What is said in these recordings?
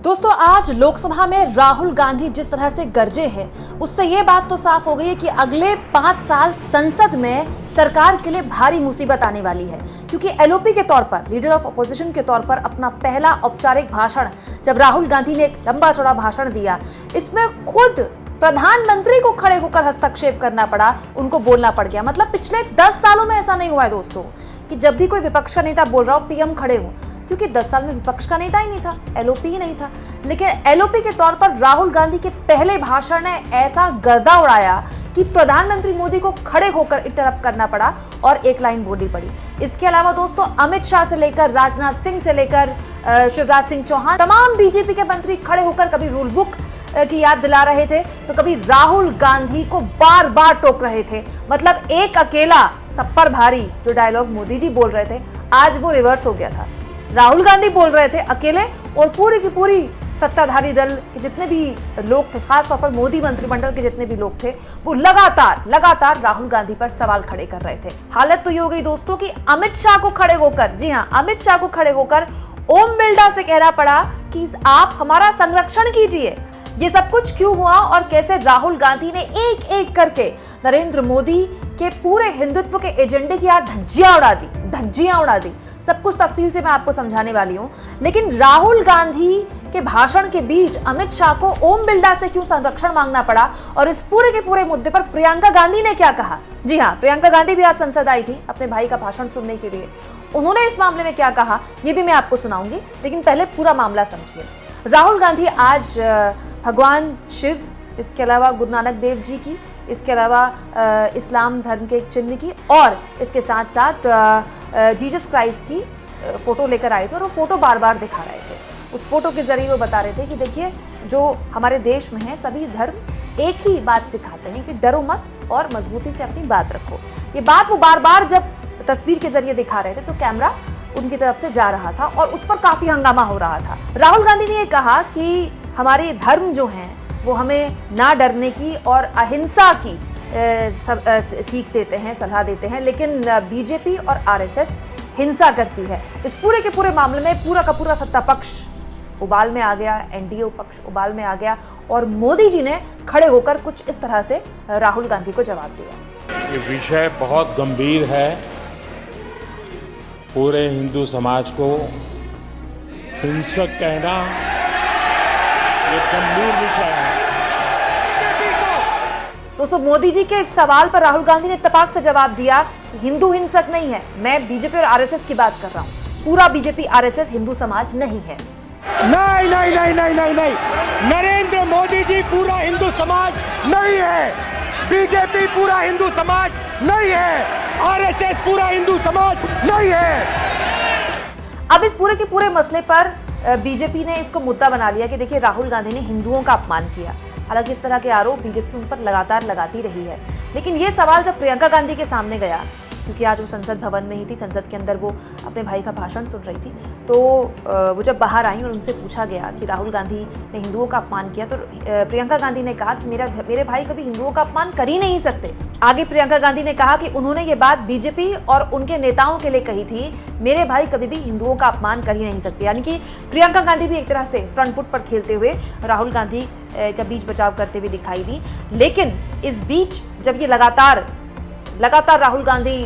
दोस्तों, आज लोकसभा में राहुल गांधी जिस तरह से गरजे हैं, उससे ये बात तो साफ हो गई है कि अगले 5 साल संसद में सरकार के लिए भारी मुसीबत आने वाली है। क्योंकि एलओपी के तौर पर, लीडर ऑफ अपोजिशन के तौर पर अपना पहला औपचारिक भाषण जब राहुल गांधी ने एक लंबा चौड़ा भाषण दिया, इसमें खुद प्रधानमंत्री को खड़े होकर हस्तक्षेप करना पड़ा, उनको बोलना पड़ गया। मतलब पिछले 10 सालों में ऐसा नहीं हुआ है दोस्तों कि जब भी कोई विपक्ष का नेता बोल रहा हो, पीएम खड़े हो, क्योंकि 10 साल में विपक्ष का नेता ही नहीं था, एलओपी ही नहीं था। लेकिन एलओपी के तौर पर राहुल गांधी के पहले भाषण ने ऐसा गर्दा उड़ाया कि प्रधानमंत्री मोदी को खड़े होकर इंटरप्ट करना पड़ा और एक लाइन बोलनी पड़ी। इसके अलावा दोस्तों, अमित शाह से लेकर राजनाथ सिंह से लेकर शिवराज सिंह चौहान, तमाम बीजेपी के मंत्री खड़े होकर कभी रूल बुक की याद दिला रहे थे तो कभी राहुल गांधी को बार बार टोक रहे थे। मतलब एक अकेला सब पर भारी जो डायलॉग मोदी जी बोल रहे थे, आज वो रिवर्स हो गया था। राहुल गांधी बोल रहे थे अकेले, और पूरी की पूरी सत्ताधारी दल के जितने भी लोग थे, खासतौर पर मोदी मंत्रिमंडल के जितने भी लोग थे, वो लगातार राहुल गांधी पर सवाल खड़े कर रहे थे। हालत तो ये हो गई दोस्तों कि अमित शाह को खड़े होकर, जी हाँ, अमित शाह को खड़े होकर ओम बिरला से कहना पड़ा कि आप हमारा संरक्षण कीजिए। ये सब कुछ क्यों हुआ और कैसे राहुल गांधी ने एक एक करके नरेंद्र मोदी के पूरे हिंदुत्व के एजेंडे की यार धज्जियां उड़ा दी, सब कुछ तफसील से मैं आपको समझाने वाली हूं। लेकिन राहुल गांधी के भाषण के बीच अमित शाह को ओम बिरला से क्यों संरक्षण मांगना पड़ा, और इस पूरे के पूरे मुद्दे पर प्रियंका गांधी ने क्या कहा। जी हाँ, प्रियंका गांधी भी आज संसद आई थी अपने भाई का भाषण सुनने के लिए। उन्होंने इस मामले में क्या कहा, ये भी मैं आपको सुनाऊंगी, लेकिन पहले पूरा मामला समझिए। राहुल गांधी आज भगवान शिव, इसके अलावा गुरु नानक देव जी की, इसके अलावा इस्लाम धर्म के एक चिन्ह की, और इसके साथ साथ जीसस क्राइस्ट की फोटो लेकर आए थे, और वो फोटो बार बार दिखा रहे थे। उस फोटो के जरिए वो बता रहे थे कि देखिए, जो हमारे देश में है, सभी धर्म एक ही बात सिखाते हैं कि डरो मत और मजबूती से अपनी बात रखो। ये बात वो बार बार जब तस्वीर के जरिए दिखा रहे थे तो कैमरा उनकी तरफ से जा रहा था और उस पर काफी हंगामा हो रहा था। राहुल गांधी ने ये कहा कि हमारे धर्म जो हैं वो हमें ना डरने की और अहिंसा की सीख देते हैं, सलाह देते हैं, लेकिन बीजेपी और आरएसएस हिंसा करती है। इस पूरे के पूरे मामले में पूरा का पूरा सत्ता पक्ष उबाल में आ गया, एनडीए पक्ष उबाल में आ गया, और मोदी जी ने खड़े होकर कुछ इस तरह से राहुल गांधी को जवाब दिया। ये विषय बहुत गंभीर है। पूरे हिंदू समाज को हिंसक कहना ये गंभीर विषय है। दोस्तों, मोदी जी के इस सवाल पर राहुल गांधी ने इत्तेफाक से जवाब दिया, हिंदू हिंसक नहीं है, मैं बीजेपी और आरएसएस की बात कर रहा हूँ। पूरा बीजेपी आरएसएस हिंदू समाज नहीं है। नहीं नहीं नहीं नहीं नहीं नहीं, नरेंद्र मोदी जी पूरा हिंदू समाज नहीं है, बीजेपी पूरा हिंदू समाज नहीं है, आरएसएस पूरा हिंदू समाज नहीं है। अब इस पूरे के पूरे मसले पर बीजेपी ने इसको मुद्दा बना लिया कि देखिए, राहुल गांधी ने हिंदुओं का अपमान किया। हालांकि इस तरह के आरोप बीजेपी उन पर लगातार लगाती रही है, लेकिन ये सवाल जब प्रियंका गांधी के सामने गया, क्योंकि आज वो संसद भवन में ही थी, संसद के अंदर वो अपने भाई का भाषण सुन रही थी, तो वो जब बाहर आई और उनसे पूछा गया कि राहुल गांधी ने हिंदुओं का अपमान किया, तो प्रियंका गांधी ने कहा कि मेरे भाई कभी हिंदुओं का अपमान कर ही नहीं सकते। आगे प्रियंका गांधी ने कहा कि उन्होंने ये बात बीजेपी और उनके नेताओं के लिए कही थी, मेरे भाई कभी भी हिंदुओं का अपमान कर ही नहीं सकते। यानी कि प्रियंका गांधी भी एक तरह से फ्रंट फुट पर खेलते हुए राहुल गांधी का बीच बचाव करते हुए दिखाई दी। लेकिन इस बीच जब ये लगातार राहुल गांधी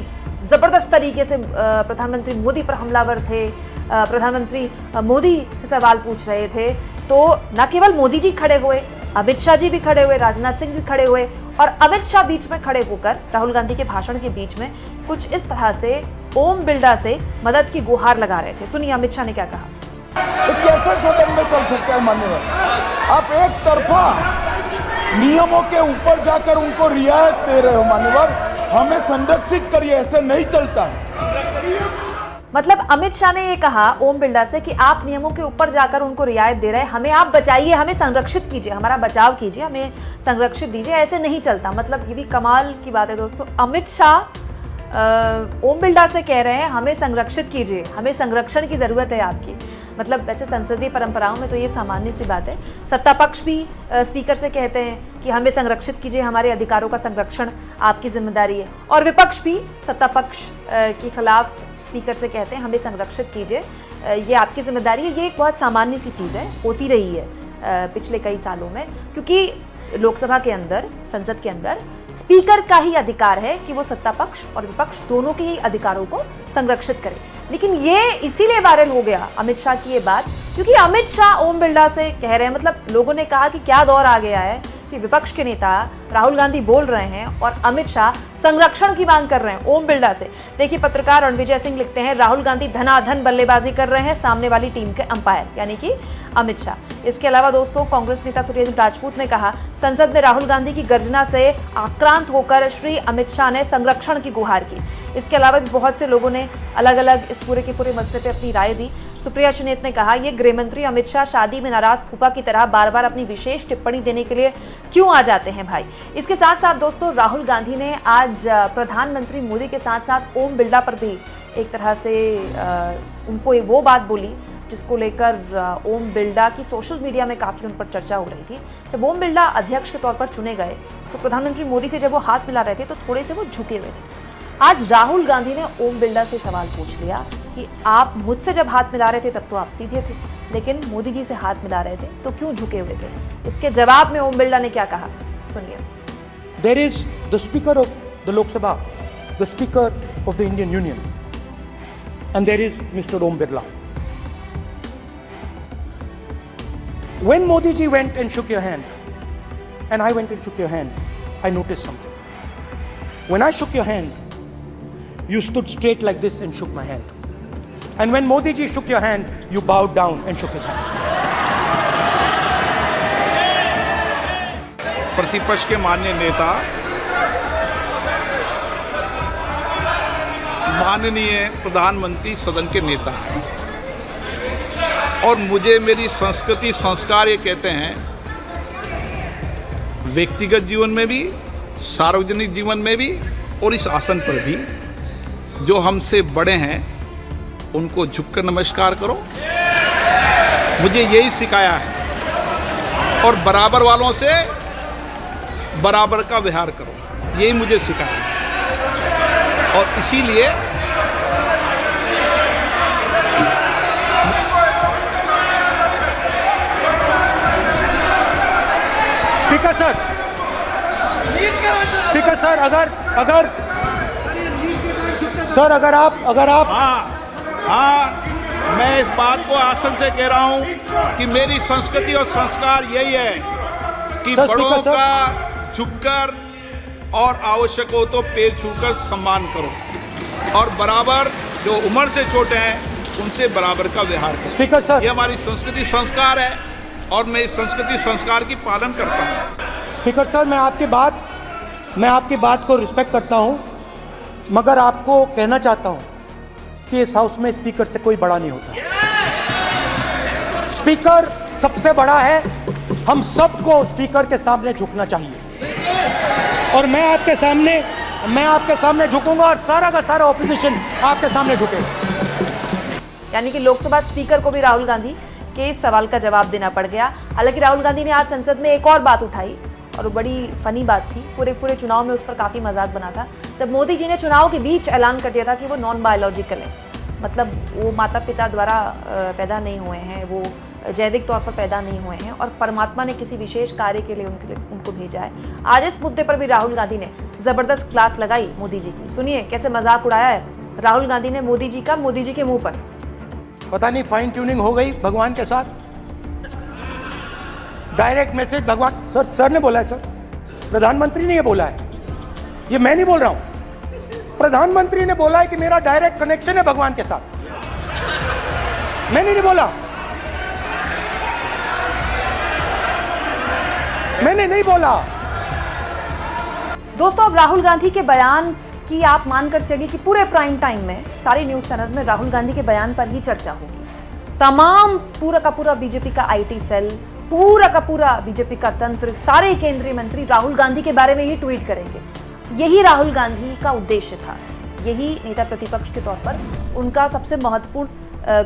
जबरदस्त तरीके से प्रधानमंत्री मोदी पर हमलावर थे, प्रधानमंत्री मोदी से सवाल पूछ रहे थे, तो न केवल मोदी जी खड़े हुए, अमित शाह जी भी खड़े हुए, राजनाथ सिंह भी खड़े हुए, और अमित शाह बीच में खड़े होकर राहुल गांधी के भाषण के बीच में कुछ इस तरह से ओम बिरला से मदद की गुहार लगा रहे थे। सुनिए अमित शाह ने क्या कहा। तो कैसे सदन में चल सकता है मान्यवर? आप एक तरफा नियमों के ऊपर जाकर उनको रियायत दे रहे हो मान्यवर, हमें संरक्षित करिए, ऐसे नहीं चलता है। मतलब अमित शाह ने ये कहा ओम बिरला से कि आप नियमों के ऊपर जाकर उनको रियायत दे रहे हैं, हमें आप बचाइए, हमें संरक्षित कीजिए, हमारा बचाव कीजिए, हमें संरक्षित दीजिए, ऐसे नहीं चलता। मतलब ये भी कमाल की बात है दोस्तों। अमित शाह ओम बिरला से कह रहे हैं हमें संरक्षित कीजिए, हमें संरक्षण की जरूरत है आपकी। मतलब वैसे संसदीय परंपराओं में तो ये सामान्य सी बात है। सत्ता पक्ष भी स्पीकर से कहते हैं कि हमें संरक्षित कीजिए, हमारे अधिकारों का संरक्षण आपकी जिम्मेदारी है, और विपक्ष भी सत्ता पक्ष के खिलाफ स्पीकर से कहते हैं हमें संरक्षित कीजिए, ये आपकी जिम्मेदारी है। ये एक बहुत सामान्य सी चीज़ है, होती रही है पिछले कई सालों में, क्योंकि लोकसभा के अंदर, संसद के अंदर स्पीकर का ही अधिकार है कि वो सत्ता पक्ष और विपक्ष दोनों के ही अधिकारों को संरक्षित करे। लेकिन ये इसीलिए वायरल हो गया अमित शाह की ये बात, क्योंकि अमित शाह ओम बिरला से कह रहे हैं, मतलब लोगों ने कहा कि क्या दौर आ गया है कि विपक्ष के नेता राहुल गांधी बोल रहे हैं और अमित शाह संरक्षण की मांग कर रहे हैं ओम बिरला से। देखिए, पत्रकार रणविजय सिंह लिखते हैं, राहुल गांधी धनाधन बल्लेबाजी कर रहे हैं सामने वाली टीम के अंपायर यानी कि अमित शाह। इसके अलावा दोस्तों, कांग्रेस नेता सुरेंद्र राजपूत ने कहा, संसद में राहुल गांधी की गर्जना से आक्रांत होकर श्री अमित शाह ने संरक्षण की गुहार की। इसके अलावा भी बहुत से लोगों ने अलग अलग इस पूरे के पूरे मसले पे अपनी राय दी। सुप्रिया सुनेत ने कहा, ये गृह मंत्री अमित शाह शादी में नाराज फूफा की तरह बार बार अपनी विशेष टिप्पणी देने के लिए क्यों आ जाते हैं भाई। इसके साथ साथ दोस्तों, राहुल गांधी ने आज प्रधानमंत्री मोदी के साथ साथ ओम बिरला पर भी एक तरह से उनको वो बात बोली जिसको लेकर ओम बिरला की सोशल मीडिया में काफ़ी उन पर चर्चा हो रही थी। जब ओम बिरला अध्यक्ष के तौर पर चुने गए तो प्रधानमंत्री मोदी से जब वो हाथ मिला रहे थे तो थोड़े से वो झुके हुए थे। आज राहुल गांधी ने ओम बिरला से सवाल पूछ लिया कि आप मुझसे जब हाथ मिला रहे थे तब तो आप सीधे थे, लेकिन मोदी जी से हाथ मिला रहे थे तो क्यों झुके हुए थे। इसके जवाब में ओम बिरला ने क्या कहा, सुनिए। There is the Speaker of the Lok Sabha, the Speaker of the Indian Union, and there is Mr. Om Birla. When Modi ji went and shook your hand, and I went and shook your hand, I noticed something. When I shook your hand, you stood straight like this and shook my hand. And when Modi ji shook your hand, you bowed down and shook his hand. प्रतिपक्ष के माननीय नेता माननीय प्रधानमंत्री सदन के नेता हैं और मुझे मेरी संस्कृति संस्कार ये कहते हैं, व्यक्तिगत जीवन में भी, सार्वजनिक जीवन में भी और इस आसन पर भी, जो हमसे बड़े हैं उनको झुककर नमस्कार करो। मुझे यही सिखाया है और बराबर वालों से बराबर का व्यवहार करो, यही मुझे सिखाया है। और इसीलिए स्पीकर सर, अगर आप हाँ, मैं इस बात को आसन से कह रहा हूँ कि मेरी संस्कृति और संस्कार यही है कि बड़ों का झुककर और आवश्यक हो तो पैर छूकर सम्मान करो और बराबर जो उम्र से छोटे हैं उनसे बराबर का व्यवहार करो। स्पीकर सर, ये हमारी संस्कृति संस्कार है और मैं इस संस्कृति संस्कार की पालन करता हूँ। स्पीकर सर, मैं आपकी बात को रिस्पेक्ट करता हूं, मगर आपको कहना चाहता हूं कि इस हाउस में स्पीकर से कोई बड़ा नहीं होता। स्पीकर सबसे बड़ा है, हम सबको स्पीकर के सामने झुकना चाहिए और मैं आपके सामने झुकूंगा और सारा का सारा ऑपोजिशन आपके सामने झुकेगा। यानी कि लोकसभा स्पीकर को भी राहुल गांधी के इस सवाल का जवाब देना पड़ गया। हालांकि राहुल गांधी ने आज संसद में एक और बात उठाई और बड़ी फनी बात थी, पूरे चुनाव में उस पर काफ़ी मजाक बना था, जब मोदी जी ने चुनाव के बीच ऐलान कर दिया था कि वो नॉन बायोलॉजिकल है, मतलब वो माता पिता द्वारा पैदा नहीं हुए हैं, वो जैविक तौर पर पैदा नहीं हुए हैं और परमात्मा ने किसी विशेष कार्य के लिए उनको भेजा है। आज इस मुद्दे पर भी राहुल गांधी ने ज़बरदस्त क्लास लगाई मोदी जी की। सुनिए कैसे मजाक उड़ाया है राहुल गांधी ने मोदी जी के मुँह पर। पता नहीं फाइन ट्यूनिंग हो गई भगवान के साथ, डायरेक्ट मैसेज भगवान। सर ने बोला है, सर प्रधानमंत्री ने ये बोला है, ये मैं नहीं बोल रहा हूं, प्रधानमंत्री ने बोला है कि मेरा डायरेक्ट कनेक्शन है भगवान के साथ, मैंने नहीं बोला, मैंने नहीं बोला। दोस्तों, अब राहुल गांधी के बयान की आप मानकर चलिए कि पूरे प्राइम टाइम में सारी न्यूज चैनल्स में राहुल गांधी के बयान पर ही चर्चा होगी। तमाम पूरा का पूरा बीजेपी का आईटी सेल, पूरा का पूरा बीजेपी का तंत्र, सारे केंद्रीय मंत्री राहुल गांधी के बारे में ही ट्वीट करेंगे। यही राहुल गांधी का उद्देश्य था, यही नेता प्रतिपक्ष के तौर पर उनका सबसे महत्वपूर्ण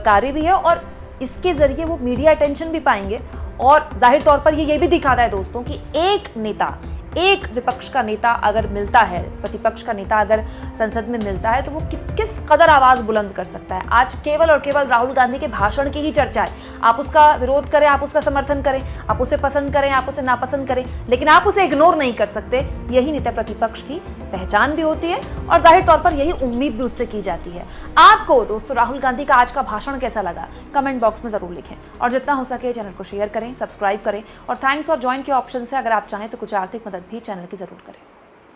कार्य भी है और इसके जरिए वो मीडिया अटेंशन भी पाएंगे और जाहिर तौर पर ये भी दिखाता है दोस्तों कि एक नेता, एक विपक्ष का नेता अगर मिलता है, प्रतिपक्ष का नेता अगर संसद में मिलता है तो वो किस कदर आवाज बुलंद कर सकता है। आज केवल और केवल राहुल गांधी के भाषण की ही चर्चा है। आप उसका विरोध करें, आप उसका समर्थन करें, आप उसे पसंद करें, आप उसे नापसंद करें, लेकिन आप उसे इग्नोर नहीं कर सकते। यही नेता प्रतिपक्ष की पहचान भी होती है और जाहिर तौर पर यही उम्मीद भी उससे की जाती है। आपको दोस्तों राहुल गांधी का आज का भाषण कैसा लगा, कमेंट बॉक्स में जरूर लिखें और जितना हो सके चैनल को शेयर करें, सब्सक्राइब करें और थैंक्स और ज्वाइन के ऑप्शन से अगर आप चाहें तो कुछ आर्थिक मदद भी चैनल की जरूर करें।